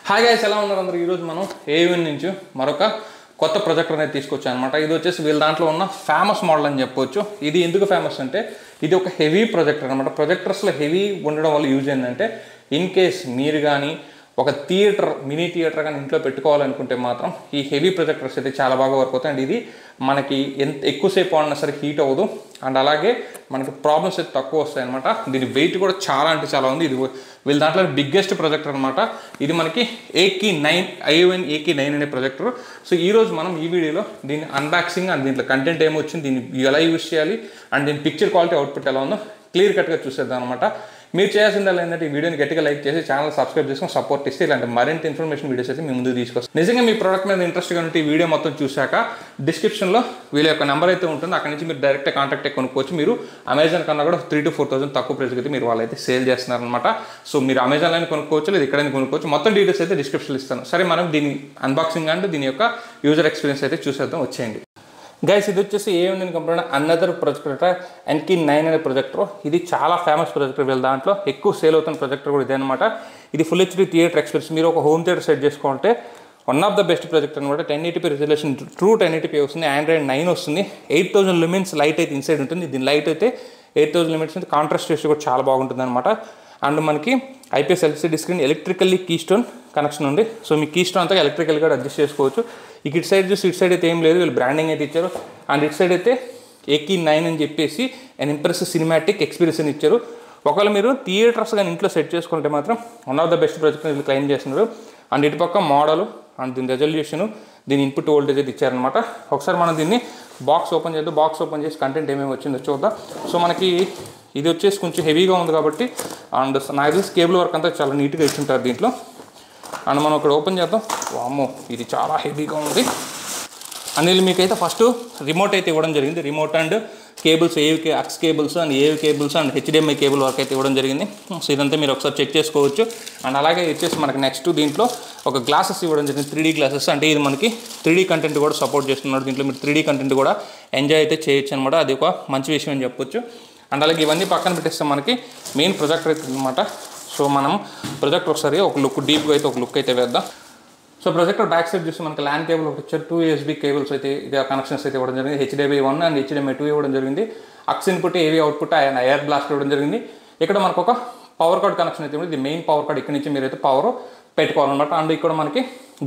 Hi guys, ఎలా ఉన్నారు అందరూ? ఈరోజు మనం ఏవిఎన్ నుంచి మరొక కొత్త ప్రొజెక్టర్ అనేది తీసుకొచ్చాను అనమాట. ఇది వచ్చేసి వీళ్ళ దాంట్లో ఉన్న ఫేమస్ మోడల్ అని చెప్పొచ్చు. ఇది ఎందుకు ఫేమస్ అంటే ఇది ఒక హెవీ ప్రొజెక్టర్ అనమాట. ప్రొజెక్టర్స్లో హెవీ ఉండడం వల్ల యూజ్ ఏంటంటే ఇన్ కేస్ మీరు కానీ ఒక మినీ థియేటర్ కానీ ఇంట్లో పెట్టుకోవాలనుకుంటే మాత్రం ఈ హెవీ ప్రొజెక్టర్స్ అయితే చాలా బాగా వర్క్ అవుతాయి. అండ్ ఇది మనకి ఎంత ఎక్కువసేపు ఆడినా సరే హీట్ అవ్వదు. అండ్ అలాగే మనకి ప్రాబ్లమ్స్ అయితే తక్కువ వస్తాయి అనమాట. దీని వెయిట్ కూడా చాలా అంటే చాలా ఉంది. ఇది వీళ్ళ దాంట్లో బిగ్గెస్ట్ ప్రొజెక్టర్ అనమాట. ఇది మనకి ఏవిఎన్ AK9 అనే ప్రొజెక్టర్. సో ఈరోజు మనం ఈ వీడియోలో దీని అన్బాక్సింగ్ అండ్ దీంట్లో కంటెంట్ ఏమొచ్చింది, దీన్ని ఎలా యూజ్ చేయాలి అండ్ దీని పిక్చర్ క్వాలిటీ అవుట్పుట్ ఎలా ఉందో క్లియర్ కట్గా చూసేద్దాం అనమాట. మీరు చేయాల్సిందల్లా ఏంటంటే ఈ వీడియోని గట్టిగా లైక్ చేసి ఛానల్ సబ్స్క్రైబ్ చేసుకొని సపోర్ట్ ఇస్తే ఇలాంటి మరింత ఇన్ఫర్మేషన్ వీడియోస్ అయితే మీ ముందుకు తీసుకొస్తాం. నిజంగా మీ ప్రోడక్ట్ మీద ఇంట్రెస్ట్గా ఉంటే ఈ వీడియో మొత్తం చూశాక డిస్క్రిప్షన్లో వీళ్ళ యొక్క నెంబర్ అయితే ఉంటుంది. అక్కడ నుంచి మీరు డైరెక్ట్గా కాంటాక్ట్ కొనుక్కోవచ్చు. మీరు అమెజాన్ కన్నా కూడా 3,000 to 4,000 తక్కువ ప్రైస్కి అయితే మీరు వాళ్ళైతే సేల్ చేస్తున్నారనమాట. సో మీరు అమెజాన్లో కొనుక్కోవచ్చు, లేదా ఎక్కడైనా కొనుక్కోవచ్చు. మొత్తం డీటెయిల్స్ అయితే డిస్క్రిప్షన్లో ఇస్తాను. సరే, మనం దీని అన్బాక్సింగ్ అండ్ దీని యొక్క యూజర్ ఎక్స్పీరియన్స్ అయితే చూసేద్దాం, వచ్చేయండి. గైస్, ఇది వచ్చేసి AVN company another projector NK9 అనే ప్రొజెక్టర్. ఇది చాలా ఫేమస్ ప్రొజెక్టర్. వీళ్ళ దాంట్లో ఎక్కువ సేల్ అవుతున్న ప్రొజెక్టర్ కూడా ఇదే అనమాట. ఇది ఫుల్ HD థియేటర్ ఎక్స్పీరియన్స్. మీరు ఒక హోమ్ థియేటర్ సెట్ చేసుకోవాలంటే one of the best projector అనమాట. 1080p రిజల్యూషన్, ట్రూ 1080p వస్తుంది. Android 9 వస్తుంది. 8,000 lumens లైట్ అయితే ఇన్సైడ్ ఉంటుంది. దీని లైట్ అయితే 8,000 lumens ఉంది. కాంట్రాస్ట్ రేషియో కూడా చాలా బాగుంటుంది అనమాట. అండ్ మనకి IPS LCD screen, electrically keystone connection ఉంది. సో మీ కీ స్టోన్ అంతా ఎలక్ట్రికల్ కూడా అడ్జస్ట్ చేసుకోవచ్చు. ఇటు సైడ్ చూసి ఇటు సైడ్ అయితే ఏం లేదు, వీళ్ళు బ్రాండింగ్ అయితే ఇచ్చారు. అండ్ ఇటు సైడ్ అయితే AK9 అని చెప్పేసి అండ్ ఇంప్రెసివ్ సినిమాటిక్ ఎక్స్పీరియన్స్ అని ఇచ్చారు. ఒకవేళ మీరు థియేటర్స్ కానీ ఇంట్లో సెట్ చేసుకుంటే మాత్రం one of the best projector వీళ్ళు క్లెయిమ్ చేస్తున్నారు. అండ్ ఇటు పక్క మోడల్ అండ్ దీని రెజల్యూషన్, దీని ఇన్పుట్ వోల్టేజ్ అయితే ఇచ్చారనమాట. ఒకసారి మనం దీన్ని బాక్స్ ఓపెన్ చేద్దాం. బాక్స్ ఓపెన్ చేసి కంటెంట్ ఏమేమి వచ్చిందో చూద్దాం. సో మనకి ఇది వచ్చేసి కొంచెం హెవీగా ఉంది కాబట్టి అండ్ నాకు తెలిసి కేబుల్ వర్క్ అంతా చాలా నీట్గా ఇచ్చింటారు దీంట్లో. అండ్ మనం ఇక్కడ ఓపెన్ చేద్దాం. వామ్మో, ఇది చాలా హెవీగా ఉంది. అండ్ వీళ్ళు మీకైతే ఫస్ట్ రిమోట్ అయితే ఇవ్వడం జరిగింది. Remote and cables, AX cables and AV cables and HDMI cable work అయితే ఇవ్వడం జరిగింది. సో ఇదంతా మీరు ఒకసారి చెక్ చేసుకోవచ్చు. అండ్ అలాగే వచ్చేసి మనకి నెక్స్ట్ దీంట్లో ఒక గ్లాసెస్ ఇవ్వడం జరిగింది, 3D గ్లాసెస్. అంటే ఇది మనకి 3D కంటెంట్ కూడా సపోర్ట్ చేస్తున్నాడు. దీంట్లో మీరు 3D కంటెంట్ కూడా ఎంజాయ్ అయితే చేయొచ్చు అనమాట. అది ఒక మంచి విషయం అని చెప్పొచ్చు. అండ్ అలాగే ఇవన్నీ పక్కన పెట్టేస్తే మనకి మెయిన్ ప్రొజెక్టర్ అయితే అనమాట. సో మనం ప్రొజెక్టర్ ఒకసారి ఒక లుక్ డీప్గా అయితే ఒక లుక్ అయితే వేద్దాం. సో ప్రొజెక్టర్ బ్యాక్ సైడ్ చూస్తే మనకి ల్యాన్ కేబుల్ ఒకటి ఇచ్చారు. 2 USB కేబుల్స్ అయితే ఇది కనెక్షన్స్ అయితే ఇవ్వడం జరిగింది. HDMI 1 అండ్ HDMI 2 ఇవ్వడం జరిగింది. AX input, AV output, air blast ఇవ్వడం జరిగింది. ఇక్కడ మనకు ఒక పవర్ కార్డ్ కనెక్షన్ అయితే ఉంది. ఇది మెయిన్ పవర్ కార్డ్. ఇక్కడ నుంచి మీరు అయితే పవర్ పెట్టుకోవాలన్నమాట. అండ్ ఇక్కడ మనకి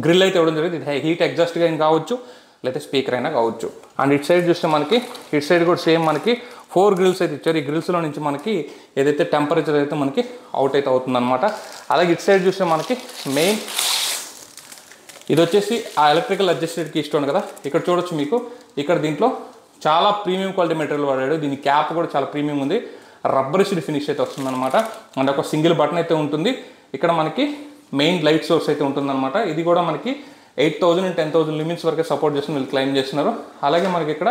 గ్రిల్ అయితే ఇవ్వడం జరిగింది. ఇది హీట్ ఎగ్జాస్ట్గా అయినా కావచ్చు, లేకపోతే స్పీకర్ అయినా కావచ్చు. అండ్ ఇటు సైడ్ చూస్తే మనకి ఇటు సైడ్ కూడా సేమ్ మనకి 4 గ్రిల్స్ అయితే ఇచ్చారు. ఈ గ్రిల్స్లో నుంచి మనకి ఏదైతే టెంపరేచర్ అయితే మనకి అవుట్ అయితే అవుతుందన్నమాట. అలాగే ఇటు సైడ్ చూస్తే మనకి మెయిన్ ఇది వచ్చేసి ఆ ఎలక్ట్రికల్ అడ్జస్టెడ్ కీ స్టోన్ కదా. ఇక్కడ చూడొచ్చు మీకు, ఇక్కడ దీంట్లో చాలా ప్రీమియం క్వాలిటీ మెటీరియల్ వాడాడు. దీని క్యాప్ కూడా చాలా ప్రీమియం ఉంది. రబ్బరిష్డ్ ఫినిష్ అయితే వస్తుందన్నమాట. అండ్ ఒక సింగిల్ బటన్ అయితే ఉంటుంది. ఇక్కడ మనకి మెయిన్ లైట్ సోర్స్ అయితే ఉంటుందన్నమాట. ఇది కూడా మనకి 8,000 and 10,000 lumens వరకే సపోర్ట్ చేస్తున్న వీళ్ళు క్లెయిమ్ చేస్తున్నారు. అలాగే మనకి ఇక్కడ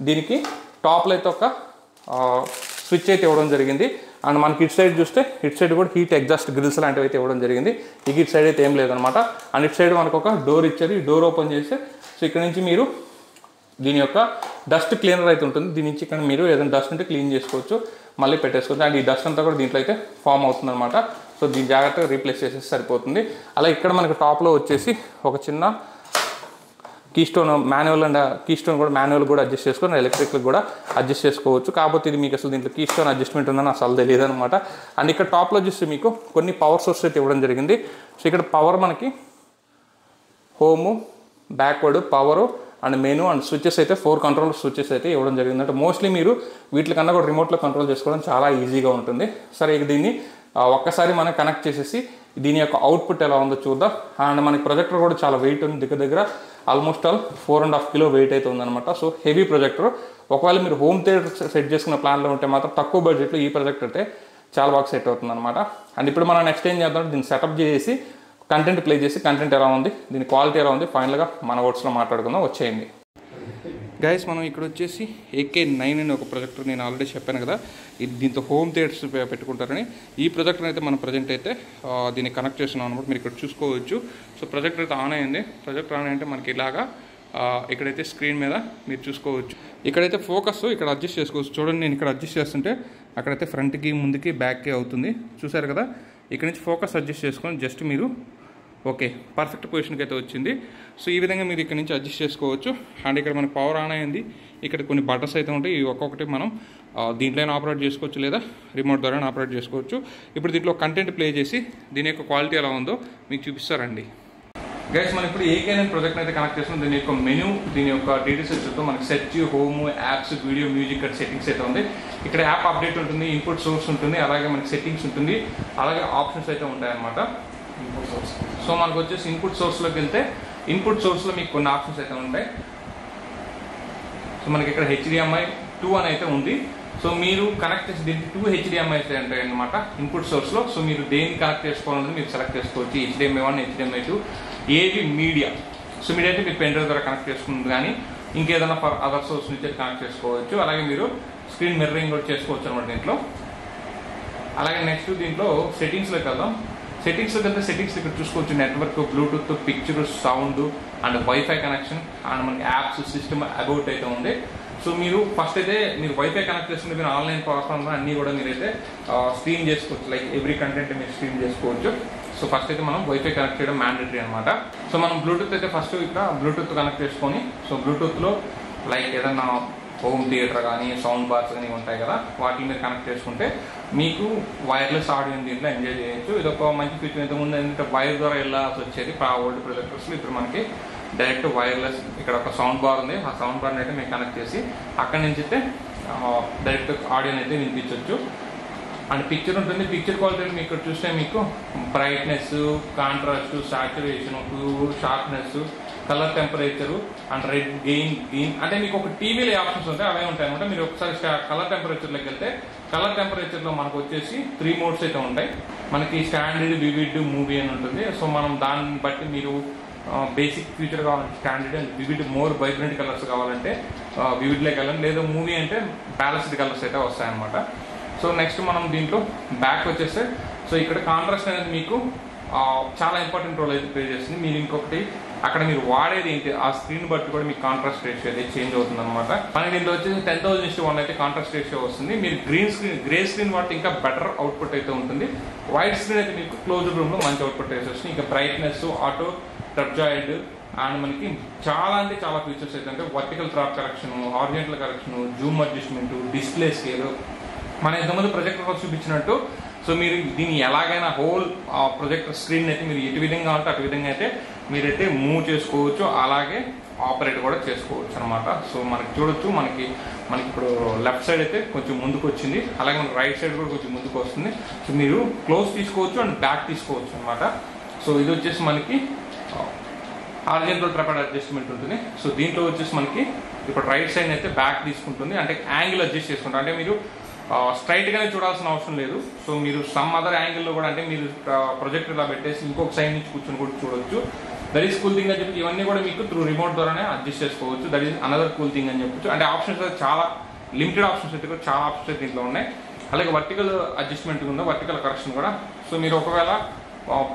దీనికి టాప్లో అయితే ఒక స్విచ్ అయితే ఇవ్వడం జరిగింది. అండ్ మనకి ఇటు సైడ్ చూస్తే ఇటు సైడ్ కూడా హీట్ ఎగ్జాస్ట్ గ్రిల్స్ లాంటివి అయితే ఇవ్వడం జరిగింది. ఇటు సైడ్ అయితే ఏం లేదనమాట. అండ్ ఇటు సైడ్ మనకు ఒక డోర్ ఇచ్చారు. ఈ డోర్ ఓపెన్ చేస్తే సో ఇక్కడ నుంచి మీరు దీని యొక్క డస్ట్ క్లీనర్ అయితే ఉంటుంది. దీని నుంచి ఇక్కడ మీరు ఏదైనా డస్ట్ ఉంటే క్లీన్ చేసుకోవచ్చు, మళ్ళీ పెట్టేసుకోవచ్చు. అండ్ ఈ డస్ట్ అంతా కూడా దీంట్లో అయితే ఫామ్ అవుతుంది అనమాట. సో దీని జాగ్రత్తగా రీప్లేస్ చేసేసి సరిపోతుంది. అలా ఇక్కడ మనకి టాప్లో వచ్చేసి ఒక చిన్న keystone manual and keystone కూడా మాన్యువల్ కూడా అడ్జస్ట్ చేసుకొని ఎలక్ట్రిక్ కూడా అడ్జస్ట్ చేసుకోవచ్చు. కాకపోతే ఇది మీకు అసలు దీంట్లో కీ స్టోన్ అడ్జస్ట్మెంట్ ఉందని అసలు తెలియదు అనమాట. అండ్ ఇక్కడ టాప్లో చూస్తే మీకు కొన్ని పవర్ సోర్స్ అయితే ఇవ్వడం జరిగింది. సో ఇక్కడ పవర్ మనకి home, backward, power and menu and switches అయితే 4 కంట్రోల్ స్విచెస్ అయితే ఇవ్వడం జరిగింది. అంటే మోస్ట్లీ మీరు వీటికన్నా కూడా రిమోట్లో కంట్రోల్ చేసుకోవడం చాలా ఈజీగా ఉంటుంది. సరే, ఇక దీన్ని ఒక్కసారి మనం కనెక్ట్ చేసేసి దీని యొక్క అవుట్పుట్ ఎలా ఉందో చూద్దాం. అండ్ మనకి ప్రొజెక్టర్ కూడా చాలా వెయిట్ ఉంది. దగ్గర ఆల్మోస్ట్ 4.5 kg వెయిట్ అయితే ఉందన్నమాట. So heavy projector. ఒకవేళ మీరు హోమ్ థియేటర్ సెట్ చేసుకున్న ప్లాన్లో ఉంటే మాత్రం తక్కువ బడ్జెట్లో ఈ ప్రొజెక్టర్ అయితే చాలా బాగా సెట్ అవుతుంది అనమాట. అండ్ ఇప్పుడు మనం నెక్స్ట్ ఏం చేద్దాం, దీన్ని సెటప్ చేసి కంటెంట్ ప్లే చేసి కంటెంట్ ఎలా ఉంది, దీని క్వాలిటీ ఎలా ఉంది, ఫైనల్గా మన వర్డ్స్లో మాట్లాడుకుందాం, వచ్చేయండి. గైస్, మనం ఇక్కడ వచ్చేసి AK9 అనే ఒక ప్రొజెక్టర్ నేను ఆల్రెడీ చెప్పాను కదా, ఇది దీంతో హోమ్ థియేటర్స్ పెట్టుకుంటారని. ఈ ప్రొజెక్టర్ అయితే మనం ప్రజెంట్ అయితే దీన్ని కనెక్ట్ చేస్తున్నాం అనమాట. మీరు ఇక్కడ చూసుకోవచ్చు. సో ప్రొజెక్టర్ అయితే ఆన్ అయింది. ప్రొజెక్టర్ ఆన్ అంటే మనకి ఇలాగా ఇక్కడైతే స్క్రీన్ మీద మీరు చూసుకోవచ్చు. ఇక్కడైతే ఫోకస్ ఇక్కడ అడ్జస్ట్ చేసుకోవచ్చు. చూడండి, నేను ఇక్కడ అడ్జస్ట్ చేస్తుంటే అక్కడైతే ఫ్రంట్కి, ముందుకి, బ్యాక్కి అవుతుంది. చూసారు కదా. ఇక్కడ నుంచి ఫోకస్ అడ్జస్ట్ చేసుకొని జస్ట్ మీరు ఓకే, పర్ఫెక్ట్ పొజిషన్కి అయితే వచ్చింది. సో ఈ విధంగా మీరు ఇక్కడ నుంచి అడ్జస్ట్ చేసుకోవచ్చు. అండ్ ఇక్కడ మనకు పవర్ ఆన్ అయింది. ఇక్కడ కొన్ని బటన్స్ అయితే ఉంటాయి. ఇవి ఒక్కొక్కటి మనం దీంట్లోనే ఆపరేట్ చేసుకోవచ్చు, లేదా రిమోట్ ద్వారా ఆపరేట్ చేసుకోవచ్చు. ఇప్పుడు దీంట్లో కంటెంట్ ప్లే చేసి దీని యొక్క క్వాలిటీ ఎలా ఉందో మీకు చూపిస్తారండి. గైస్, మనం ఇప్పుడు ఏకేఎన్ ప్రాజెక్ట్ అయితే కనెక్ట్ చేస్తున్నాం. దీని యొక్క మెనూ, దీని యొక్క డీటెయిల్స్ వచ్చేతో మనకి search, home, apps, video, music, settings అయితే ఉంది. ఇక్కడ యాప్ అప్డేట్ ఉంటుంది, ఇన్పుట్ సోర్స్ ఉంటుంది, అలాగే మనకి సెట్టింగ్స్ ఉంటుంది, అలాగే ఆప్షన్స్ అయితే ఉంటాయన్నమాట. సో మనకు వచ్చేసి ఇన్పుట్ సోర్స్లోకి వెళ్తే ఇన్పుట్ సోర్స్లో మీకు కొన్ని ఆప్షన్స్ అయితే ఉంటాయి. సో మనకి ఇక్కడ HDMI 2 అని అయితే ఉంది. సో మీరు కనెక్ట్ చేసి దీనికి 2 HDMI అయితే ఉంటాయి అన్నమాట ఇన్పుట్ సోర్స్లో. సో మీరు దేన్ని కనెక్ట్ చేసుకోవాలనేది మీరు సెలెక్ట్ చేసుకోవచ్చు. HDMI 1, HDMI 2, ఏది మీడియా. సో మీడియా అయితే మీరు పెన్ డ్రైవ్ ద్వారా కనెక్ట్ చేసుకుంటుంది, కానీ ఇంకేదైనా ఫర్ అదర్ సోర్స్ నుంచి కనెక్ట్ చేసుకోవచ్చు. అలాగే మీరు స్క్రీన్ మిర్రరింగ్ కూడా చేసుకోవచ్చు అనమాట దీంట్లో. అలాగే నెక్స్ట్ దీంట్లో సెట్టింగ్స్లోకి వెళ్దాం. సెట్టింగ్స్లోకి వెళ్తే సెట్టింగ్స్ ఇక్కడ చూసుకోవచ్చు. Network, Bluetooth, picture, sound and wifi connection and మనకి యాప్స్, సిస్టమ్, అబౌట్ అయితే ఉంది. సో మీరు ఫస్ట్ అయితే మీరు వైఫై కనెక్ట్ చేసుకుంటే మీరు ఆన్లైన్ ప్లాట్ఫామ్ అన్నీ కూడా మీరైతే స్ట్రీమ్ చేసుకోవచ్చు. లైక్ ఎవ్రీ కంటెంట్ మీరు స్ట్రీమ్ చేసుకోవచ్చు. సో ఫస్ట్ అయితే మనం వైఫై కనెక్ట్ చేయడం మ్యాండేటరీ అనమాట. సో మనం బ్లూటూత్ అయితే ఫస్ట్ ఇక్కడ బ్లూటూత్ కనెక్ట్ చేసుకొని, సో బ్లూటూత్లో లైక్ ఏదన్నా హోమ్ థియేటర్ కానీ సౌండ్ బార్స్ కానీ ఉంటాయి కదా, వాటిని మీరు కనెక్ట్ చేసుకుంటే మీకు వైర్లెస్ ఆడియోని దీంట్లో ఎంజాయ్ చేయొచ్చు. ఇది ఒక మంచి ఫీచర్. ఇంతకుముందు ఏంటంటే వైర్ ద్వారా వెళ్ళాల్సి వచ్చేది ఓల్డ్ ప్రొజెక్టర్స్లో. ఇప్పుడు మనకి డైరెక్ట్ వైర్లెస్ ఇక్కడ ఒక సౌండ్ బార్ ఉంది. ఆ సౌండ్ బార్ని అయితే మేము కనెక్ట్ చేసి అక్కడి నుంచి అయితే డైరెక్ట్ ఆడియోని అయితే వినిపించవచ్చు. అండ్ పిక్చర్ ఉంటుంది. పిక్చర్ క్వాలిటీ మీకు ఇక్కడ చూస్తే మీకు brightness, contrast, saturation, sharpness, colour temperature and red, green అంటే మీకు ఒక టీవీలో ఆప్షన్స్ ఉంటాయి, అవే ఉంటాయి అనమాట. మీరు ఒకసారి కలర్ టెంపరేచర్లోకి వెళ్తే కలర్ టెంపరేచర్లో మనకు వచ్చేసి 3 మోడ్స్ అయితే ఉంటాయి. మనకి స్టాండర్డ్, వివిడ్, మూవీ అని ఉంటుంది. సో మనం దాన్ని బట్టి మీరు బేసిక్ ఫీచర్ కావాలంటే standard and vivid, more vibrant colours కావాలంటే వివిడ్లోకి వెళ్ళండి, లేదా మూవీ అంటే బ్యాలెన్స్డ్ కలర్స్ అయితే వస్తాయన్నమాట. సో నెక్స్ట్ మనం దీంట్లో బ్యాక్ వచ్చేస్తే, సో ఇక్కడ కాంట్రాస్ట్ అనేది మీకు చాలా ఇంపార్టెంట్ రోల్ అయితే ప్లే చేస్తుంది. మీరు ఇంకొకటి అక్కడ మీరు వాడేది ఏంటి, ఆ స్క్రీన్ బట్టి కూడా మీకు కాంట్రాస్ట్ రేషియో అయితే చేంజ్ అవుతుంది అనమాట. మనకి దీంట్లో వచ్చేసి 10,000:1 అయితే కాంట్రాస్ట్ రేషియో వస్తుంది. మీరు గ్రే స్క్రీన్ వాడితే ఇంకా బెటర్ అవుట్పుట్ అయితే ఉంటుంది. వైట్ స్క్రీన్ అయితే మీకు క్లోజ్డ్ రూమ్లో మంచి అవుట్పుట్ అయితే వస్తుంది. ఇంకా బ్రైట్నెస్, ఆటో టర్జాయిడ్ అండ్ మనకి చాలా అంటే చాలా ఫీచర్స్ అయితే అంటే vertical trap correction, horizontal correction, zoom adjustment, display scale. మన ఇంతకుముందు ప్రొజెక్టర్ చూపించినట్టు సో మీరు దీన్ని ఎలాగైనా హోల్ ప్రొజెక్టర్ స్క్రీన్ అయితే మీరు ఎటు విధంగా అంటే అటు విధంగా అయితే మీరైతే మూవ్ చేసుకోవచ్చు, అలాగే ఆపరేట్ కూడా చేసుకోవచ్చు అనమాట. సో మనకి చూడొచ్చు, మనకి ఇప్పుడు లెఫ్ట్ సైడ్ అయితే కొంచెం ముందుకు వచ్చింది, అలాగే మనకి రైట్ సైడ్ కూడా కొంచెం ముందుకు వస్తుంది. సో మీరు క్లోజ్ తీసుకోవచ్చు అండ్ బ్యాక్ తీసుకోవచ్చు అనమాట. సో ఇది వచ్చేసి మనకి హారిజాంటల్ ట్రాపెడ్ అడ్జస్ట్మెంట్ ఉంటుంది. సో దీంట్లో వచ్చేసి మనకి ఇప్పుడు రైట్ సైడ్ అయితే బ్యాక్ తీసుకుంటుంది, అంటే యాంగిల్ అడ్జస్ట్ చేసుకుంటారు. అంటే మీరు స్ట్రైట్గానే చూడాల్సిన అవసరం లేదు. సో మీరు సమ్ అదర్ యాంగిల్లో కూడా అంటే మీరు ప్రొజెక్టర్ ఇలా పెట్టేసి ఇంకొక సైడ్ నుంచి కూర్చొని కూడా చూడొచ్చు. దట్ ఈస్ కూల్ థింగ్ అని చెప్పి ఇవన్నీ కూడా మీకు త్రూ రిమోట్ ద్వారానే అడ్జస్ట్ చేసుకోవచ్చు. That is another cool thing అని చెప్పొచ్చు. అంటే ఆప్షన్స్ అయితే చాలా లిమిటెడ్ ఆప్షన్స్ అయితే కూడా చాలా ఆప్షన్స్ అయితే దీంట్లో ఉన్నాయి. అలాగే వర్టికల్ అడ్జస్ట్మెంట్ ఉందా, వర్టికల్ కరెక్షన్ కూడా. సో మీరు ఒకవేళ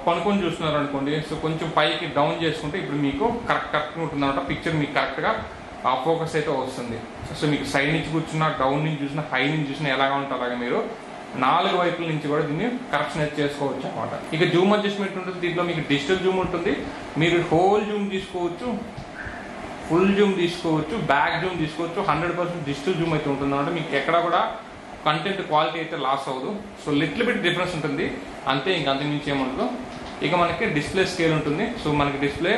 పనుకొని చూస్తున్నారు అనుకోండి, సో కొంచెం పైకి డౌన్ చేసుకుంటే ఇప్పుడు మీకు కరెక్ట్గా ఉంటుంది అనమాట. పిక్చర్ మీకు కరెక్ట్గా ఫోకస్ అయితే వస్తుంది. సో మీకు సైడ్ నుంచి కూర్చున్నా, డౌన్ నుంచి చూసినా, హై నుంచి చూసినా ఎలాగా ఉంటే అలాగే మీరు 4 వైపుల నుంచి కూడా దీన్ని కరెక్షన్ అయితే చేసుకోవచ్చు అనమాట. ఇక జూమ్ అడ్జస్ట్మెంట్ ఉంటుంది. దీంట్లో మీకు డిజిటల్ జూమ్ ఉంటుంది. మీరు హోల్ జూమ్ తీసుకోవచ్చు, ఫుల్ జూమ్ తీసుకోవచ్చు, బ్యాక్ జూమ్ తీసుకోవచ్చు. 100% డిజిటల్ జూమ్ అయితే ఉంటుంది అనమాట. మీకు ఎక్కడ కూడా కంటెంట్ క్వాలిటీ అయితే లాస్ అవ్వదు. సో లిటిల్ బిట్ డిఫరెన్స్ ఉంటుంది అంతే, ఇంక అంతకుమించి ఏముండదు. ఇక మనకి డిస్ప్లే స్కేల్ ఉంటుంది. సో మనకి డిస్ప్లే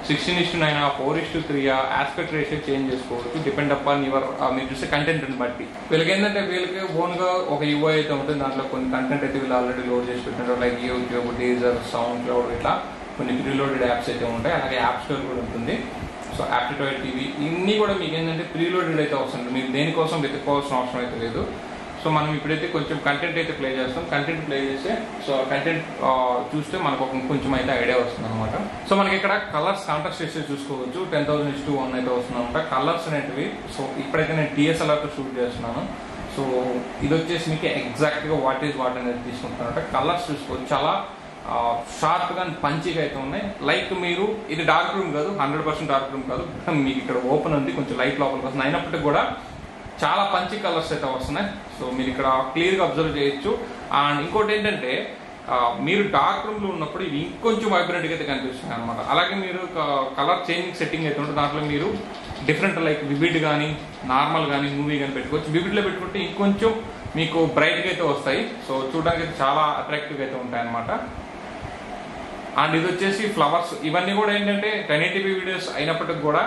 16:9, 4:3 ఆస్పెక్ట్ రేషియో చేంజ్ చేసుకోవచ్చు, డిపెండ్ అపాన్ యువర్ మీరు చూసే కంటెంట్ బట్టి. వీళ్ళకి ఏంటంటే వీళ్ళకి ఓన్గా ఒక యూఐ అయితే ఉంటుంది. దాంట్లో కొన్ని కంటెంట్ అయితే వీళ్ళు ఆల్రెడీ లోడ్ చేసి పెట్టినారు. లైక్ యూట్యూబ్, డీజర్, సౌండ్ క్లౌడ్, ఇట్లా కొన్ని ప్రీలోడెడ్ యాప్స్ అయితే ఉంటాయి. అలాగే యాప్ స్టోర్ కూడా ఉంటుంది. సో యాప్టిట్యూడ్ టీవీ ఇన్ని కూడా మీకు ఏంటంటే ప్రీలోడెడ్ అయితే వస్తుంది. మీరు దేనికోసం వెతుక్కోవాల్సిన అవసరం అయితే లేదు. సో మనం ఇప్పుడైతే కొంచెం కంటెంట్ అయితే ప్లే చేస్తాం. కంటెంట్ ప్లే చేస్తే సో కంటెంట్ చూస్తే మనకు కొంచెం అయితే ఐడియా వస్తుంది అనమాట. సో మనకి ఇక్కడ కలర్స్ కాంట్రాస్ట్ రేషియో చూసుకోవచ్చు. 10,000:1 అయితే వస్తుంది అనమాట. కలర్స్ అనేటివి సో ఇప్పుడైతే నేను DSLRతో షూట్ చేస్తున్నాను. సో ఇది వచ్చేసి మీకు ఎగ్జాక్ట్గా వాట్ ఈజ్ వాట్ అనేది తీసుకుంటున్నారంటే కలర్స్ చూసుకోవచ్చు. చాలా షార్ప్గా పంచిగా అయితే ఉన్నాయి. లైక్ మీరు ఇది డార్క్ రూమ్ కాదు, 100% డార్క్ రూమ్ కాదు, మీకు ఇక్కడ ఓపెన్ ఉంది, కొంచెం లైట్ లోపలికి వస్తుంది. అయినప్పటికీ కూడా చాలా పంచి కలర్స్ అయితే వస్తున్నాయి. సో మీరు ఇక్కడ క్లియర్గా అబ్జర్వ్ చేయొచ్చు. అండ్ ఇంకోటి ఏంటంటే మీరు డార్క్ రూమ్లో ఉన్నప్పుడు ఇవి ఇంకొంచెం వైబ్రెంట్గా అయితే కనిపిస్తుంది అనమాట. అలాగే మీరు కలర్ చేంజింగ్ సెట్టింగ్ అయితే ఉంటుంది, దాంట్లో మీరు డిఫరెంట్ లైక్ వివిడ్ కానీ నార్మల్ కానీ మూవీ కానీ పెట్టుకోవచ్చు. వివిడ్లో పెట్టుకుంటే ఇంకొంచెం మీకు బ్రైట్గా అయితే వస్తాయి. సో చూడడానికి అయితే చాలా అట్రాక్టివ్గా అయితే ఉంటాయి అనమాట. అండ్ ఇది వచ్చేసి ఫ్లవర్స్, ఇవన్నీ కూడా ఏంటంటే 1080p వీడియోస్ అయినప్పటికి కూడా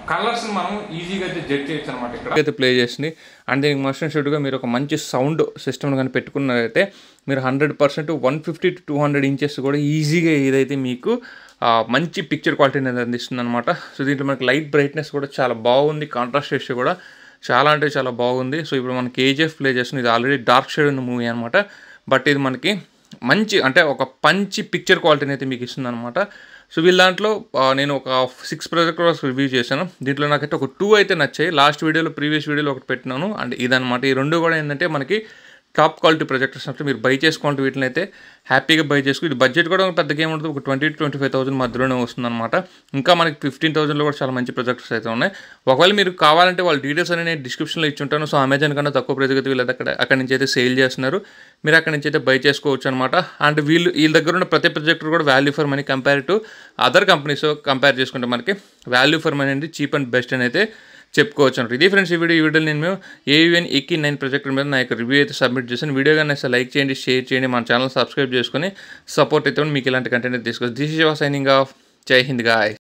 కలర్స్ని మనం ఈజీగా అయితే జడ్జ్ చేయొచ్చు అనమాట. ఇక్కడ అయితే ప్లే చేసింది. అండ్ దీనికి మస్ట్ అండ్ షుడ్గా మీరు ఒక మంచి సౌండ్ సిస్టమ్ కానీ పెట్టుకున్నట్లయితే మీరు 100% 150 to 200 ఇంచెస్ కూడా ఈజీగా ఏదైతే మీకు మంచి పిక్చర్ క్వాలిటీని అనేది అందిస్తుంది అనమాట. సో దీంట్లో మనకి లైట్ బ్రైట్నెస్ కూడా చాలా బాగుంది, కాంట్రాస్ట్ రేషియో కూడా చాలా అంటే చాలా బాగుంది. సో ఇప్పుడు మనకి KGF ప్లే చేస్తుంది, ఇది ఆల్రెడీ డార్క్ షేడ్ ఉన్న మూవీ అనమాట. బట్ ఇది మనకి మంచి అంటే ఒక మంచి పిక్చర్ క్వాలిటీని అయితే మీకు ఇస్తుంది అనమాట. సో వీళ్ళ దాంట్లో నేను ఒక 6 ప్రొజెక్టర్స్ రివ్యూ చేశాను. దీంట్లో నాకైతే ఒక 2 అయితే నచ్చాయి. లాస్ట్ వీడియోలో ప్రీవియస్ వీడియోలో ఒకటి పెట్టినాను. అండ్ ఇదనమాట, ఈ రెండు కూడా ఏంటంటే మనకి టాప్ క్వాలిటీ ప్రొజెక్టర్స్ అంటే మీరు బై చేసుకోవాలంటే వీటిని అయితే హ్యాపీగా బై చేసుకో. ఇది బడ్జెట్ కూడా పెద్దగా ఏముంటుంది, ఒక 20,000 to 25,000 మధ్యలోనే వస్తుంది అనమాట. ఇంకా మనకి 15,000లో కూడా చాలా మంచి ప్రొజెక్టర్స్ అయితే ఉన్నాయి. ఒకవేళ మీరు కావాలంటే వాళ్ళ డీటెయిల్స్ అనేది నేను డిస్క్రిప్షన్లో ఇచ్చి ఉంటాను. సో అమెజాన్ కన్నా తక్కువ ప్రైస్ అయితే వీళ్ళు అక్కడ నుంచి అయితే సేల్ చేస్తున్నారు, మీరు అక్కడ నుంచి అయితే బై చేసుకోవచ్చు అనమాట. అండ్ వీళ్ళ దగ్గర ఉన్న ప్రతి ప్రొజెక్టర్ కూడా value for money compare to other companies compare చేసుకుంటే మనకి వాల్యూ ఫర్ మనీ అనేది చీప్ అండ్ బెస్ట్ అని అయితే చెప్పుకోవచ్చు అంటారు. ఇది ఫ్రెండ్స్ ఈ వీడియోలో నేను AUN EK9 ప్రొజెక్టర్ మీద నా యొక్క రివ్యూ అయితే సబ్మిట్ చేశాను. వీడియో కానీ లైక్ చేయండి, షేర్ చేయండి, మన ఛానల్ సబ్స్క్రైబ్ చేసుకొని సపోర్ట్ అయితే మీకు ఇలాంటి కంటెంట్ తీసుకోవచ్చు. This is your signing off. జై హింద్ గాయ్.